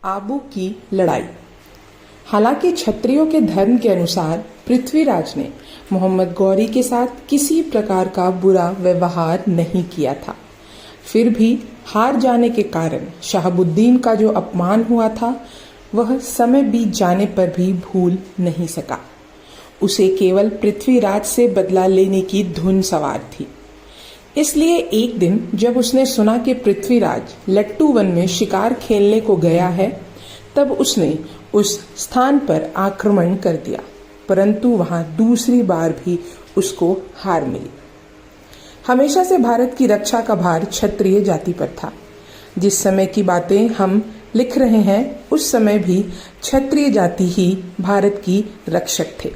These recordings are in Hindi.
आबू की लड़ाई। हालांकि क्षत्रियों के धर्म के अनुसार पृथ्वीराज ने मोहम्मद गौरी के साथ किसी प्रकार का बुरा व्यवहार नहीं किया था, फिर भी हार जाने के कारण शहाबुद्दीन का जो अपमान हुआ था वह समय बीत जाने पर भी भूल नहीं सका। उसे केवल पृथ्वीराज से बदला लेने की धुन सवार थी। इसलिए एक दिन जब उसने सुना कि पृथ्वीराज लट्टू वन में शिकार खेलने को गया है, तब उसने उस स्थान पर आक्रमण कर दिया, परंतु वहां दूसरी बार भी उसको हार मिली। हमेशा से भारत की रक्षा का भार क्षत्रिय जाति पर था। जिस समय की बातें हम लिख रहे हैं उस समय भी क्षत्रिय जाति ही भारत की रक्षक थे।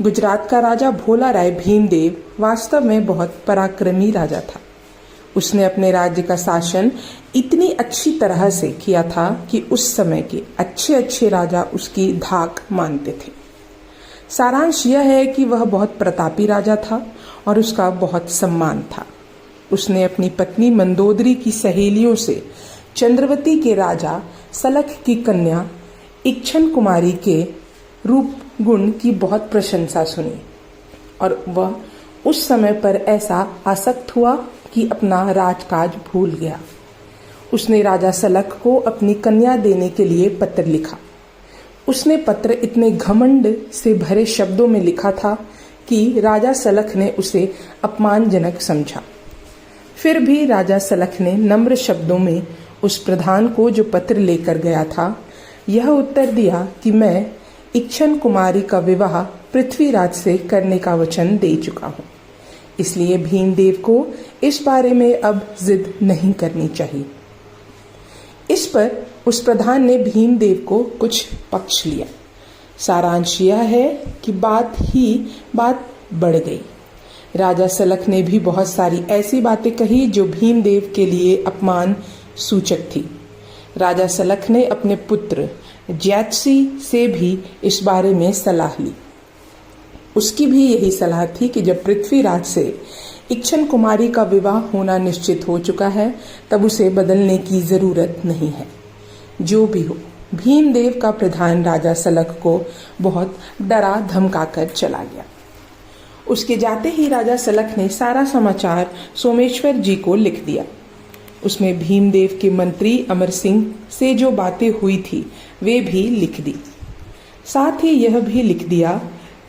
गुजरात का राजा भोला राय भीमदेव वास्तव में बहुत पराक्रमी राजा था। उसने अपने राज्य का शासन इतनी अच्छी तरह से किया था कि उस समय के अच्छे अच्छे राजा उसकी धाक मानते थे। सारांश यह है कि वह बहुत प्रतापी राजा था और उसका बहुत सम्मान था। उसने अपनी पत्नी मंदोदरी की सहेलियों से चंद्रवती के राजा सलख की कन्या इक्षन कुमारी के रूप गुण की बहुत प्रशंसा सुनी और वह उस समय पर ऐसा आसक्त हुआ कि अपना राजकाज भूल गया। उसने राजा सलख को अपनी कन्या देने के लिए पत्र लिखा। उसने पत्र इतने घमंड से भरे शब्दों में लिखा था कि राजा सलख ने उसे अपमानजनक समझा। फिर भी राजा सलख ने नम्र शब्दों में उस प्रधान को जो पत्र लेकर गया था यह उत्तर दिया कि मैं इक्षन कुमारी का विवाह पृथ्वीराज से करने का वचन दे चुका हूँ, इसलिए भीमदेव को इस बारे में अब जिद नहीं करनी चाहिए। इस पर उस प्रधान ने भीमदेव को कुछ पक्ष लिया। सारांश यह है कि बात बढ़ गई। राजा सलख ने भी बहुत सारी ऐसी बातें कही जो भीमदेव के लिए अपमान सूचक थी। राजा सलख ने अपने पुत्र ज्यात्सी से भी इस बारे में सलाह ली। उसकी भी यही सलाह थी कि जब पृथ्वीराज से इक्षन कुमारी का विवाह होना निश्चित हो चुका है तब उसे बदलने की जरूरत नहीं है। जो भी हो, भीमदेव का प्रधान राजा सलख को बहुत डरा धमकाकर चला गया। उसके जाते ही राजा सलख ने सारा समाचार सोमेश्वर जी को लिख दिया। उसमें भीमदेव के मंत्री अमर सिंह से जो बातें हुई थी वे भी लिख दी। साथ ही यह भी लिख दिया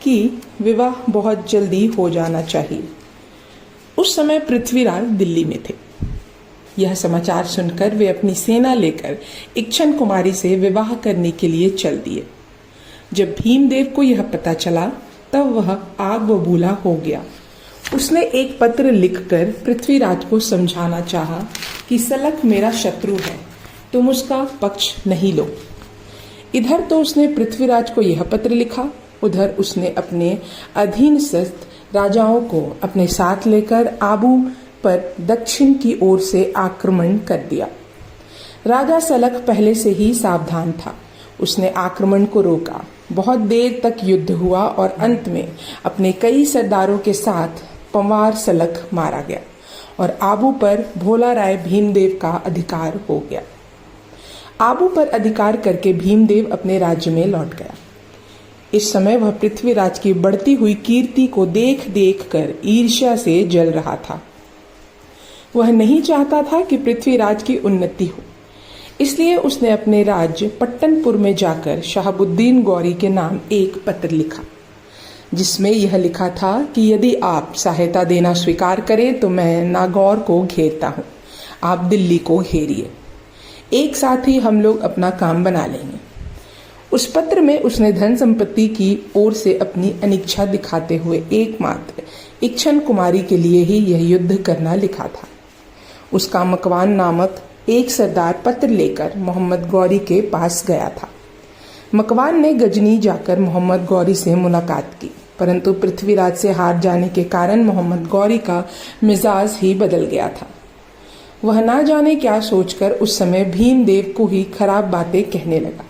कि विवाह बहुत जल्दी हो जाना चाहिए। उस समय पृथ्वीराज दिल्ली में थे। यह समाचार सुनकर वे अपनी सेना लेकर इक्षन कुमारी से विवाह करने के लिए चल दिए। जब भीमदेव को यह पता चला तब वह आग बबूला हो गया। उसने एक पत्र लिखकर पृथ्वीराज को समझाना चाहा कि सलख मेरा शत्रु है, तुम उसका पक्ष नहीं लो। इधर तो उसने पृथ्वीराज को यह पत्र लिखा, उधर उसने अपने अधीनस्थ राजाओं को अपने साथ लेकर आबू पर दक्षिण की ओर से आक्रमण कर दिया। राजा सलख पहले से ही सावधान था। उसने आक्रमण को रोका। बहुत देर तक युद्ध हुआ और अंत में अपने कई सरदारों के साथ पंवार सलख मारा गया और आबू पर भोला राय भीमदेव का अधिकार हो गया। आबू पर अधिकार करके भीमदेव अपने राज्य में लौट गया। इस समय वह पृथ्वीराज की बढ़ती हुई कीर्ति को देख देख कर ईर्ष्या से जल रहा था। वह नहीं चाहता था कि पृथ्वीराज की उन्नति हो, इसलिए उसने अपने राज्य पट्टनपुर में जाकर शहाबुद्दीन गौरी के नाम एक पत्र लिखा, जिसमें यह लिखा था कि यदि आप सहायता देना स्वीकार करें तो मैं नागौर को घेरता हूँ, आप दिल्ली को घेरिए, एक साथ ही हम लोग अपना काम बना लेंगे। उस पत्र में उसने धन संपत्ति की ओर से अपनी अनिच्छा दिखाते हुए एकमात्र इक्षन कुमारी के लिए ही यह युद्ध करना लिखा था। उसका मकवान नामक एक सरदार पत्र लेकर मोहम्मद गौरी के पास गया था। मकवान ने गजनी जाकर मोहम्मद गौरी से मुलाकात की, परंतु पृथ्वीराज से हार जाने के कारण मोहम्मद गौरी का मिजाज ही बदल गया था। वह ना जाने क्या सोचकर उस समय भीमदेव को ही खराब बातें कहने लगा।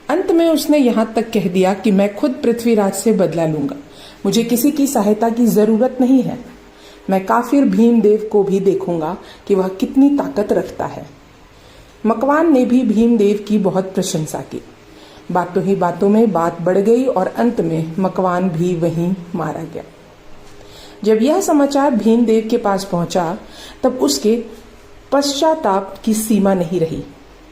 अंत में उसने यहाँ तक कह दिया कि मैं खुद पृथ्वीराज से बदला लूंगा, मुझे किसी की सहायता की जरूरत नहीं है। मैं काफिर भीमदेव को भी देखूंगा कि वह कितनी ताकत रखता है। मकवान ने भी भीमदेव की बहुत प्रशंसा की। बातों ही बातों में बात बढ़ गई और अंत में मकवान भी वहीं मारा गया। जब यह समाचार भीमदेव के पास पहुंचा तब उसके पश्चाताप की सीमा नहीं रही।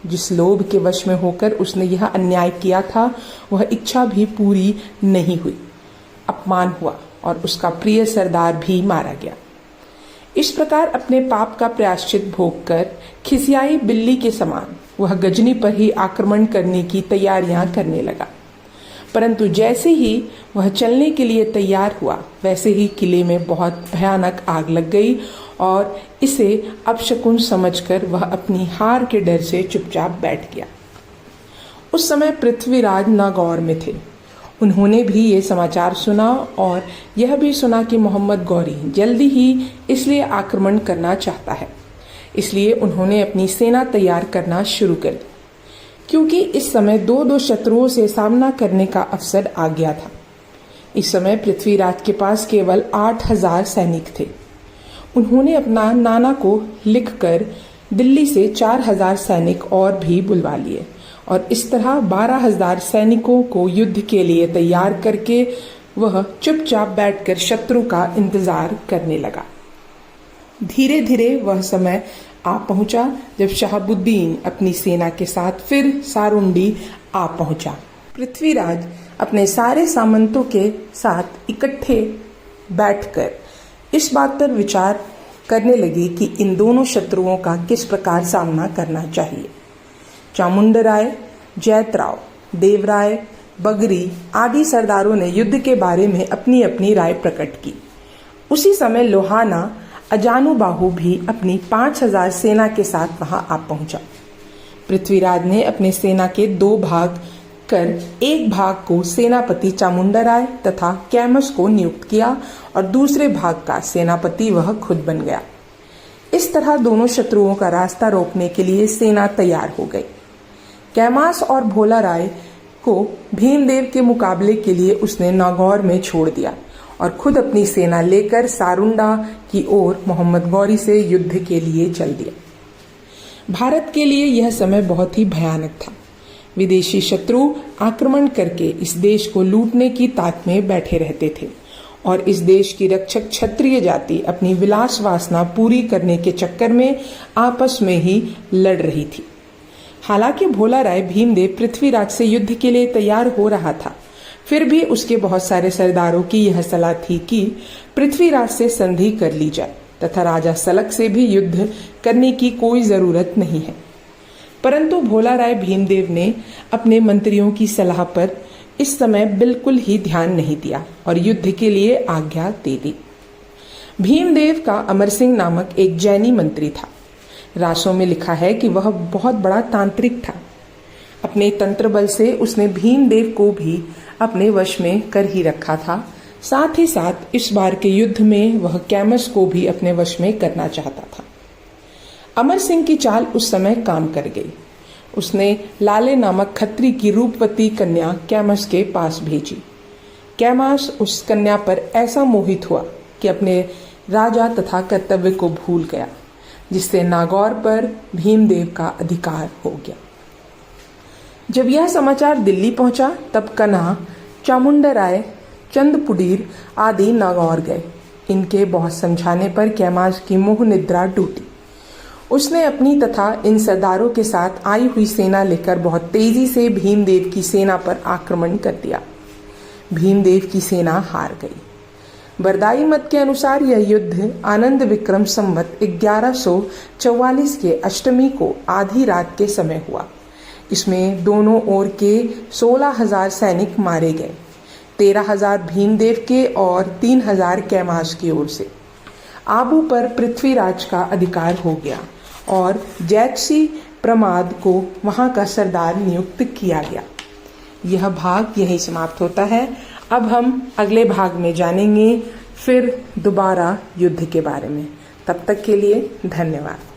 जिस लोभ के वश में होकर उसने यह अन्याय किया था वह इच्छा भी पूरी नहीं हुई। अपमान हुआ और उसका प्रिय सरदार भी मारा गया। इस प्रकार अपने पाप का प्रायश्चित भोग कर खिसियाई बिल्ली के समान वह गजनी पर ही आक्रमण करने की तैयारियां करने लगा। परंतु जैसे ही वह चलने के लिए तैयार हुआ वैसे ही किले में बहुत भयानक आग लग गई और इसे अपशकुन समझकर वह अपनी हार के डर से चुपचाप बैठ गया। उस समय पृथ्वीराज नागौर में थे। उन्होंने भी ये समाचार सुना और यह भी सुना कि मोहम्मद गौरी जल्दी ही इसलिए आक्रमण करना चाहता है। इसलिए उन्होंने अपनी सेना तैयार करना शुरू कर दी, क्योंकि इस समय दो शत्रुओं से सामना करने का अवसर आ गया था। इस समय पृथ्वीराज के पास केवल 8,000 सैनिक थे। उन्होंने अपना नाना को लिखकर दिल्ली से 4,000 सैनिक और भी बुलवा लिए और इस तरह 12,000 सैनिकों को युद्ध के लिए तैयार करके वह चुपचाप बैठकर शत्रु का इंतजार करने लगा। धीरे धीरे वह समय आ पहुंचा जब शहाबुद्दीन अपनी सेना के साथ फिर सारुंडी आ पहुंचा। पृथ्वीराज अपने सारे सामंतों के साथ इकट्ठे बैठकर इस बात पर विचार करने लगे कि इन दोनों शत्रुओं का किस प्रकार सामना करना चाहिए। चामुंडराय, जैतराव, देवराय, बगरी आदि सरदारों ने युद्ध के बारे में अपनी अपनी राय प्रकट की। उसी समय लोहाना अजानुबाहु भी अपनी 5,000 सेना के साथ वहां आ पहुंचा। पृथ्वीराज ने अपने सेना के 2 भाग कर एक भाग को सेनापति चामुंडराय तथा कैमस को नियुक्त किया और दूसरे भाग का सेनापति वह खुद बन गया। इस तरह दोनों शत्रुओं का रास्ता रोकने के लिए सेना तैयार हो गई। कैमास और भोला राय को भीमदेव के मुकाबले के लिए उसने नागौर में छोड़ दिया और खुद अपनी सेना लेकर सारुंडा की ओर मोहम्मद गौरी से युद्ध के लिए चल दिया। भारत के लिए यह समय बहुत ही भयानक था। विदेशी शत्रु आक्रमण करके इस देश को लूटने की ताक में बैठे रहते थे और इस देश की रक्षक क्षत्रिय जाति अपनी विलास वासना पूरी करने के चक्कर में आपस में ही लड़ रही थी। हालांकि भोला राय भीमदेव पृथ्वीराज से युद्ध के लिए तैयार हो रहा था, फिर भी उसके बहुत सारे सरदारों की यह सलाह थी कि पृथ्वीराज से संधि कर ली जाए तथा राजा सलक से भी युद्ध करने की कोई जरूरत नहीं है। परंतु भोला राय भीमदेव ने अपने मंत्रियों की सलाह पर इस समय बिल्कुल ही ध्यान नहीं दिया और युद्ध के लिए आज्ञा दे दी। भीमदेव का अमर सिंह नामक एक जैनी मंत्री था। रासों में लिखा है कि वह बहुत बड़ा तांत्रिक था। अपने तंत्र बल से उसने भीमदेव को भी अपने वश में कर ही रखा था। साथ ही साथ इस बार के युद्ध में वह कैमस को भी अपने वश में करना चाहता था। अमर सिंह की चाल उस समय काम कर गई। उसने लाले नामक खत्री की रूपवती कन्या कैमस के पास भेजी। कैमस उस कन्या पर ऐसा मोहित हुआ कि अपने राजा तथा कर्तव्य को भूल गया, जिससे नागौर पर भीमदेव का अधिकार हो गया। जब यह समाचार दिल्ली पहुंचा तब कन्हा, चामुंडराय, चंदपुडीर आदि नागौर गए। इनके बहुत समझाने पर कैमास की मोह निद्रा टूटी। उसने अपनी तथा इन सरदारों के साथ आई हुई सेना लेकर बहुत तेजी से भीमदेव की सेना पर आक्रमण कर दिया। भीमदेव की सेना हार गई। बरदाई मत के अनुसार यह युद्ध आनंद विक्रम संवत 1144 के अष्टमी को आधी रात के समय हुआ। इसमें दोनों ओर के 16,000 सैनिक मारे गए। 13,000 भीमदेव के और 3,000 कैमास की ओर से। आबू पर पृथ्वीराज का अधिकार हो गया और जैक्सी प्रमाद को वहां का सरदार नियुक्त किया गया। यह भाग यही समाप्त होता है। अब हम अगले भाग में जानेंगे फिर दोबारा युद्ध के बारे में। तब तक के लिए धन्यवाद।